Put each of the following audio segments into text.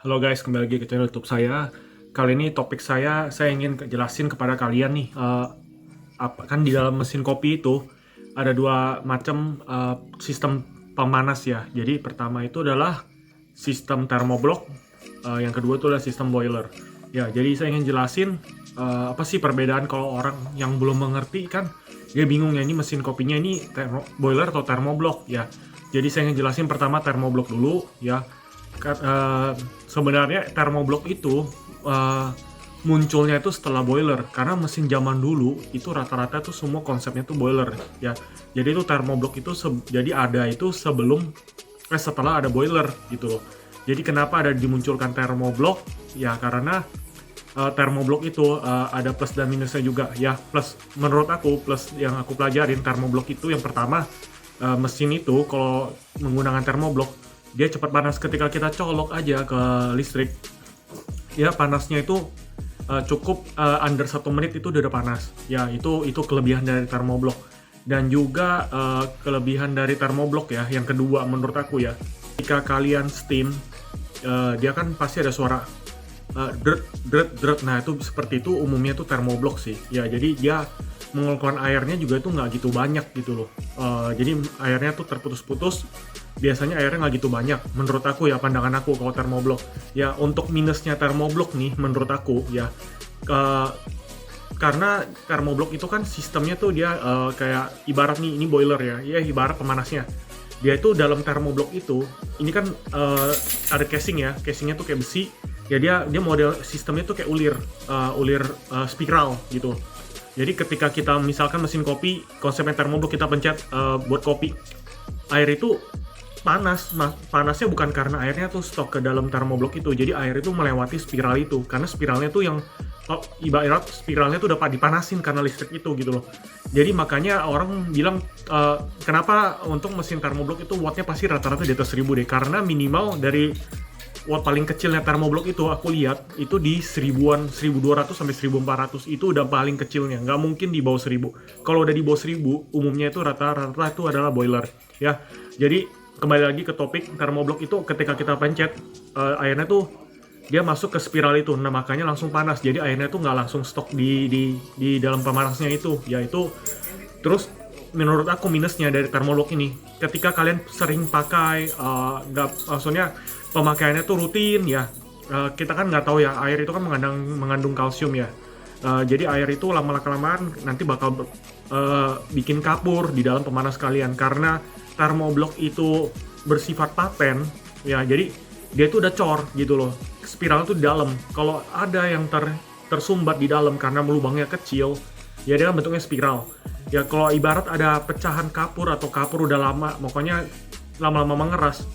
Halo guys, kembali lagi ke channel YouTube saya. Kali ini topik saya ingin jelasin kepada kalian nih, kan di dalam mesin kopi itu ada dua macam sistem pemanas ya. Jadi pertama itu adalah sistem thermoblock, yang kedua itu adalah sistem boiler. Ya, jadi saya ingin jelasin apa sih perbedaan kalau orang yang belum mengerti kan dia bingung ya ini mesin kopinya ini boiler atau thermoblock ya. Jadi saya ingin jelasin pertama thermoblock dulu ya. Sebenarnya thermoblock itu uh, munculnya itu setelah boiler karena mesin zaman dulu itu rata-rata tuh semua konsepnya tuh boiler ya. Jadi itu thermoblock itu jadi ada itu setelah ada boiler gitu loh. Jadi kenapa ada dimunculkan thermoblock ya, karena thermoblock itu ada plus dan minusnya juga ya. Plus menurut aku, plus yang aku pelajarin thermoblock itu yang pertama, mesin itu kalau menggunakan thermoblock dia cepat panas. Ketika kita colok aja ke listrik ya, panasnya itu cukup under 1 menit itu udah panas ya. Itu kelebihan dari thermoblock. Dan juga kelebihan dari thermoblock ya yang kedua menurut aku ya, ketika kalian steam dia kan pasti ada suara dret. Nah itu seperti itu umumnya tuh thermoblock sih ya. Jadi dia mengeluarkan airnya juga itu nggak gitu banyak gitu loh. Jadi airnya tuh terputus-putus, biasanya airnya nggak gitu banyak menurut aku ya, pandangan aku kalau thermoblock ya. Untuk minusnya thermoblock nih menurut aku ya, karena thermoblock itu kan sistemnya tuh dia kayak ibarat nih, ini boiler ya ibarat pemanasnya. Dia itu dalam thermoblock itu, ini kan ada casingnya tuh kayak besi ya. Dia model sistemnya tuh kayak ulir spiral gitu. Jadi ketika kita misalkan mesin kopi, konsepnya thermoblock kita pencet buat kopi, air itu panas. Nah, panasnya bukan karena airnya tuh stok ke dalam thermoblock itu. Jadi air itu melewati spiral itu. Karena spiralnya tuh yang ibarat spiralnya tuh udah dipanasin karena listrik itu gitu loh. Jadi makanya orang bilang kenapa untuk mesin thermoblock itu wattnya pasti rata-rata di atas 1000 deh. Karena minimal dari watt paling kecilnya thermoblock itu aku lihat itu di 1000-an, 1200 sampai 1400 itu udah paling kecilnya, nggak mungkin di bawah 1000. Kalau udah di bawah 1000 umumnya itu rata-rata itu adalah boiler ya. Jadi kembali lagi ke topik thermoblock itu, ketika kita pencet airnya tuh dia masuk ke spiral itu. Nah makanya langsung panas, jadi airnya tuh nggak langsung stok di dalam pemanasnya itu ya. Itu terus menurut aku minusnya dari thermoblock ini, ketika kalian sering pakai nggak, maksudnya pemakaiannya tuh rutin ya, kita kan nggak tahu ya, air itu kan mengandung kalsium ya. Jadi air itu lama-kelamaan nanti bakal bikin kapur di dalam pemanas kalian, karena thermoblock itu bersifat paten ya. Jadi dia itu udah cor gitu loh, spiral itu di dalam. Kalau ada yang tersumbat di dalam karena lubangnya kecil ya, dia kan bentuknya spiral ya. Kalau ibarat ada pecahan kapur atau kapur udah lama, pokoknya lama-lama mengeras,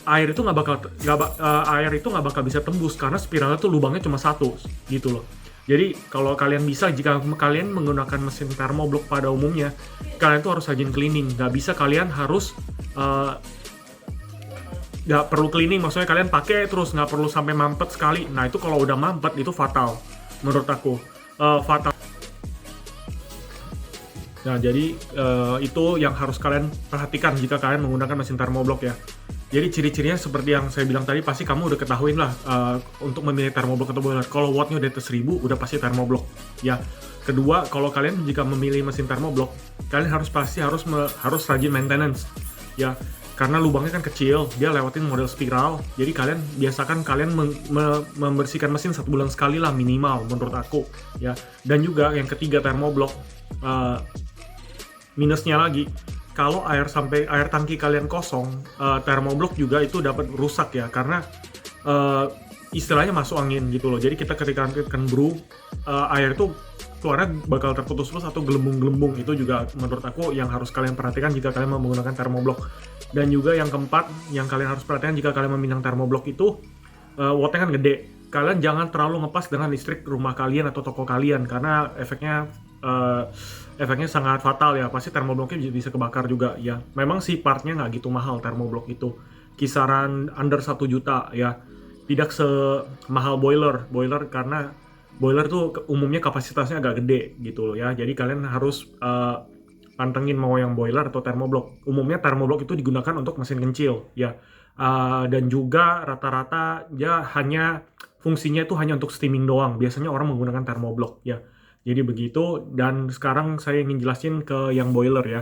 air itu nggak bakal bisa tembus karena spiralnya tuh lubangnya cuma satu gitu loh. Jadi kalau kalian bisa, jika kalian menggunakan mesin thermoblock pada umumnya, kalian tuh harus rajin cleaning. Nggak bisa kalian harus nggak perlu cleaning, maksudnya kalian pakai terus nggak perlu sampai mampet sekali. Nah itu kalau udah mampet itu fatal menurut aku, fatal. Nah, jadi itu yang harus kalian perhatikan jika kalian menggunakan mesin thermoblock ya. Jadi ciri-cirinya seperti yang saya bilang tadi, pasti kamu udah ketahuin lah untuk memilih thermoblock atau boiler. Kalau wattnya udah atas 1000, udah pasti thermoblock ya. Kedua, kalau kalian jika memilih mesin thermoblock, kalian harus rajin maintenance ya. Karena lubangnya kan kecil, dia lewatin model spiral. Jadi kalian biasakan membersihkan mesin 1 bulan sekali lah minimal menurut aku ya. Dan juga yang ketiga thermoblock, minusnya lagi, kalau air tangki kalian kosong, thermoblock juga itu dapat rusak ya, karena istilahnya masuk angin gitu loh. Jadi ketika akan brew, air itu keluarnya bakal terputus-putus atau gelembung-gelembung. Itu juga menurut aku yang harus kalian perhatikan jika kalian mau menggunakan thermoblock. Dan juga yang keempat yang kalian harus perhatikan jika kalian meminang thermoblock itu, wattnya kan gede. Kalian jangan terlalu ngepas dengan listrik rumah kalian atau toko kalian, karena efeknya sangat fatal ya. Pasti thermoblocknya bisa kebakar juga ya. Memang sih partnya nggak gitu mahal thermoblock itu, kisaran under 1 juta ya. Tidak semahal boiler karena boiler tuh umumnya kapasitasnya agak gede gitu loh ya. Jadi kalian harus pantengin mau yang boiler atau thermoblock. Umumnya thermoblock itu digunakan untuk mesin kecil ya. Dan juga rata-rata dia fungsinya itu hanya untuk steaming doang. Biasanya orang menggunakan thermoblock ya. Jadi begitu, dan sekarang saya ingin jelasin ke yang boiler ya.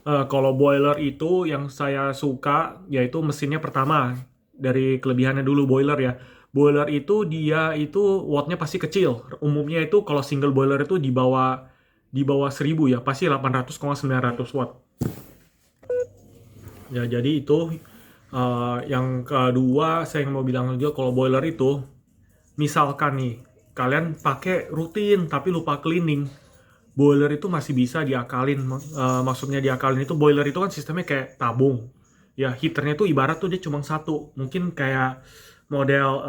Kalau boiler itu yang saya suka yaitu mesinnya pertama. Dari kelebihannya dulu boiler ya. Boiler itu dia itu wattnya pasti kecil. Umumnya itu kalau single boiler itu di bawah 1000 ya, pasti 800,900 watt. Ya, jadi itu yang kedua saya mau bilang juga kalau boiler itu misalkan nih kalian pakai rutin tapi lupa cleaning, boiler itu masih bisa diakalin. Maksudnya diakalin itu boiler itu kan sistemnya kayak tabung. Ya, heaternya tuh ibarat tuh dia cuma satu. Mungkin kayak model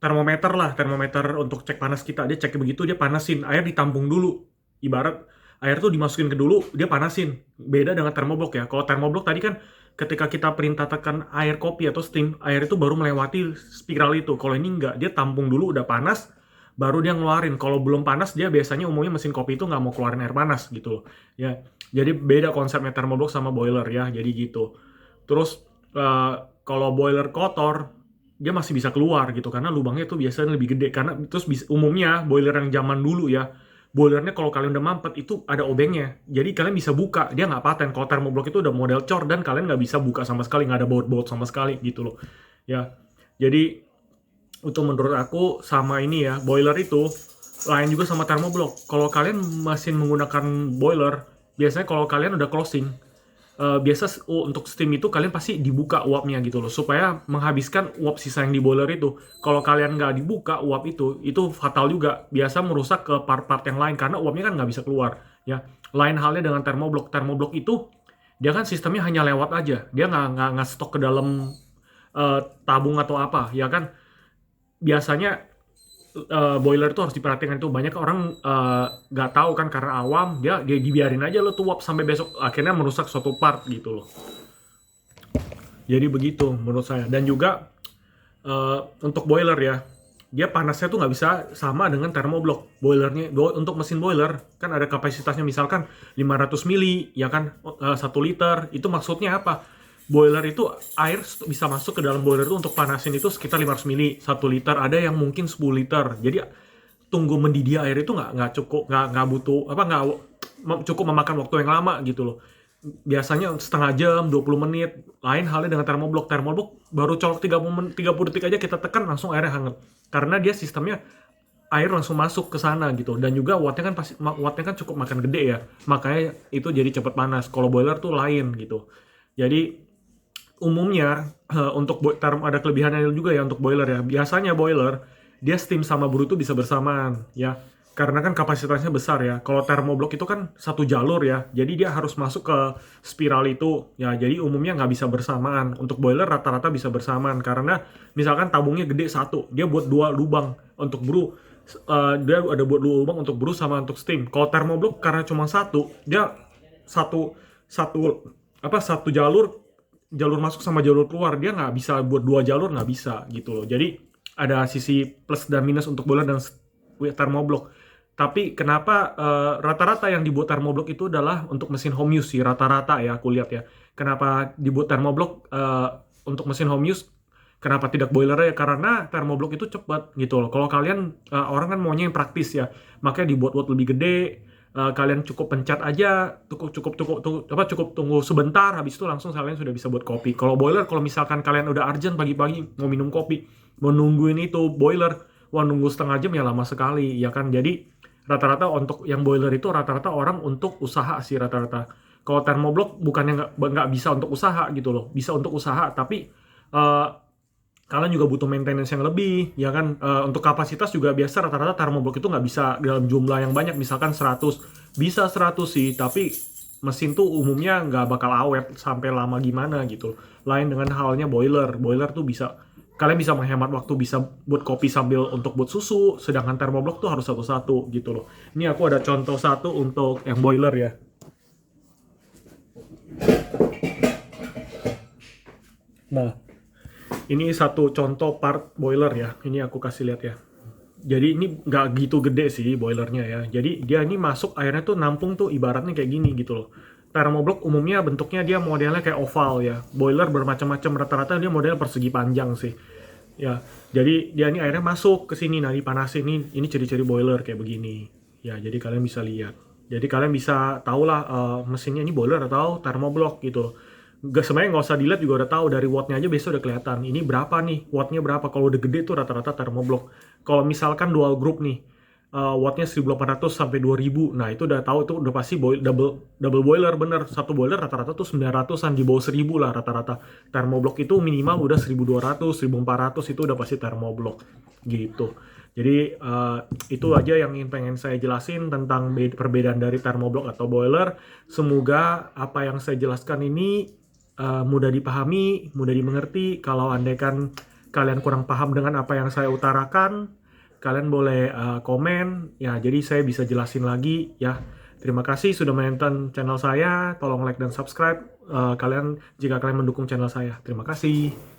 termometer lah, termometer untuk cek panas kita. Dia cek begitu, dia panasin. Air ditampung dulu. Ibarat air tuh dimasukin ke dulu, dia panasin. Beda dengan thermoblock ya. Kalau thermoblock tadi kan ketika kita perintah tekan air kopi atau steam, air itu baru melewati spiral itu. Kalau ini enggak, dia tampung dulu udah panas, baru dia ngeluarin. Kalau belum panas, dia biasanya umumnya mesin kopi itu nggak mau keluarin air panas gitu loh. Ya, jadi beda konsepnya thermoblock sama boiler ya. Jadi gitu. Terus kalau boiler kotor, dia masih bisa keluar gitu karena lubangnya itu biasanya lebih gede. Karena terus umumnya boiler yang zaman dulu ya, boilernya kalau kalian udah mampet itu ada obengnya. Jadi kalian bisa buka, dia nggak paten. Kalau thermoblock itu udah model cor dan kalian nggak bisa buka sama sekali, nggak ada baut-baut sama sekali gitu loh. Ya, jadi itu menurut aku sama ini ya, boiler itu lain juga sama thermoblock. Kalau kalian masih menggunakan boiler, biasanya kalau kalian udah closing, biasa untuk steam itu kalian pasti dibuka uapnya gitu loh, supaya menghabiskan uap sisa yang di boiler itu. Kalau kalian nggak dibuka uap itu fatal juga, biasa merusak ke part-part yang lain karena uapnya kan nggak bisa keluar ya. Lain halnya dengan thermoblock. Thermoblock itu dia kan sistemnya hanya lewat aja, dia nggak stok ke dalam tabung atau apa ya kan. Biasanya boiler itu harus diperhatikan. Itu banyak orang nggak tahu kan karena awam, dia dibiarin aja lo tuh uap sampai besok, akhirnya merusak suatu part gitu loh. Jadi begitu menurut saya. Dan juga untuk boiler ya, dia panasnya tuh nggak bisa sama dengan thermoblock. Boilernya untuk mesin boiler kan ada kapasitasnya, misalkan 500 mili ya kan, 1 liter. Itu maksudnya apa? Boiler itu air bisa masuk ke dalam boiler itu untuk panasin itu sekitar 500 mili, 1 liter. Ada yang mungkin 10 liter. Jadi tunggu mendidih air itu nggak cukup, nggak butuh apa, nggak cukup memakan waktu yang lama gitu loh. Biasanya setengah jam, 20 menit. Lain halnya dengan thermoblock. Thermoblock baru colok 30 detik aja kita tekan langsung airnya hangat. Karena dia sistemnya air langsung masuk ke sana gitu. Dan juga wattnya kan cukup makan gede ya. Makanya itu jadi cepat panas. Kalau boiler tuh lain gitu. Jadi umumnya untuk ada kelebihannya juga ya untuk boiler ya. Biasanya boiler dia steam sama brew itu bisa bersamaan ya. Karena kan kapasitasnya besar ya. Kalau thermoblock itu kan satu jalur ya. Jadi dia harus masuk ke spiral itu ya. Jadi umumnya nggak bisa bersamaan. Untuk boiler rata-rata bisa bersamaan karena misalkan tabungnya gede satu, dia buat 2 lubang untuk brew. Dia ada buat 2 lubang untuk brew sama untuk steam. Kalau thermoblock karena cuma satu, dia satu jalur masuk sama jalur keluar, dia nggak bisa buat 2 jalur, nggak bisa gitu loh. Jadi ada sisi plus dan minus untuk boiler dan thermoblock. Tapi kenapa rata-rata yang dibuat thermoblock itu adalah untuk mesin home use sih, rata-rata ya aku lihat ya. Kenapa dibuat thermoblock untuk mesin home use, kenapa tidak boiler ya? Karena thermoblock itu cepat gitu loh. Kalau kalian orang kan maunya yang praktis ya, makanya dibuat watt lebih gede. Kalian cukup pencet aja, cukup tunggu sebentar, habis itu langsung kalian sudah bisa buat kopi. Kalau boiler, kalau misalkan kalian udah urgent pagi-pagi mau minum kopi, mau nungguin itu boiler, wah nunggu setengah jam ya lama sekali ya kan. Jadi rata-rata untuk yang boiler itu rata-rata orang untuk usaha sih rata-rata. Kalau thermoblock bukannya nggak bisa untuk usaha gitu loh, bisa untuk usaha, tapi kalian juga butuh maintenance yang lebih ya kan. Untuk kapasitas juga biasa rata-rata thermoblock itu nggak bisa dalam jumlah yang banyak, misalkan 100, bisa 100 sih, tapi mesin tuh umumnya nggak bakal awet sampai lama gimana gitu. Lain dengan halnya boiler tuh bisa, kalian bisa menghemat waktu, bisa buat kopi sambil untuk buat susu, sedangkan thermoblock tuh harus satu-satu gitu loh. Ini aku ada contoh satu untuk yang boiler ya. Nah, ini satu contoh part boiler ya. Ini aku kasih lihat ya. Jadi ini nggak gitu gede sih boilernya ya. Jadi dia ini masuk airnya tuh nampung tuh ibaratnya kayak gini gitu loh. Thermoblock umumnya bentuknya dia modelnya kayak oval ya. Boiler bermacam-macam, rata-rata dia model persegi panjang sih. Ya, jadi dia ini airnya masuk ke sini, nah dipanasin, ini ciri-ciri boiler kayak begini. Ya, jadi kalian bisa lihat. Jadi kalian bisa tahu lah mesinnya ini boiler atau thermoblock gitu. Sebenarnya nggak usah dilihat juga udah tahu, dari wattnya aja biasa udah kelihatan. Ini berapa nih, wattnya berapa. Kalau udah gede tuh rata-rata thermoblock. Kalau misalkan dual group nih, wattnya 1800 sampai 2000. Nah, itu udah tahu, itu udah pasti double boiler bener. Satu boiler rata-rata tuh 900-an, di bawah 1000 lah rata-rata. Thermoblock itu minimal udah 1200, 1400 itu udah pasti thermoblock gitu. Jadi itu aja yang pengen saya jelasin tentang perbedaan dari thermoblock atau boiler. Semoga apa yang saya jelaskan ini mudah dipahami, mudah dimengerti. Kalau andaikan kalian kurang paham dengan apa yang saya utarakan, kalian boleh komen ya, jadi saya bisa jelasin lagi ya. Terima kasih sudah menonton channel saya, tolong like dan subscribe kalian jika kalian mendukung channel saya. Terima kasih.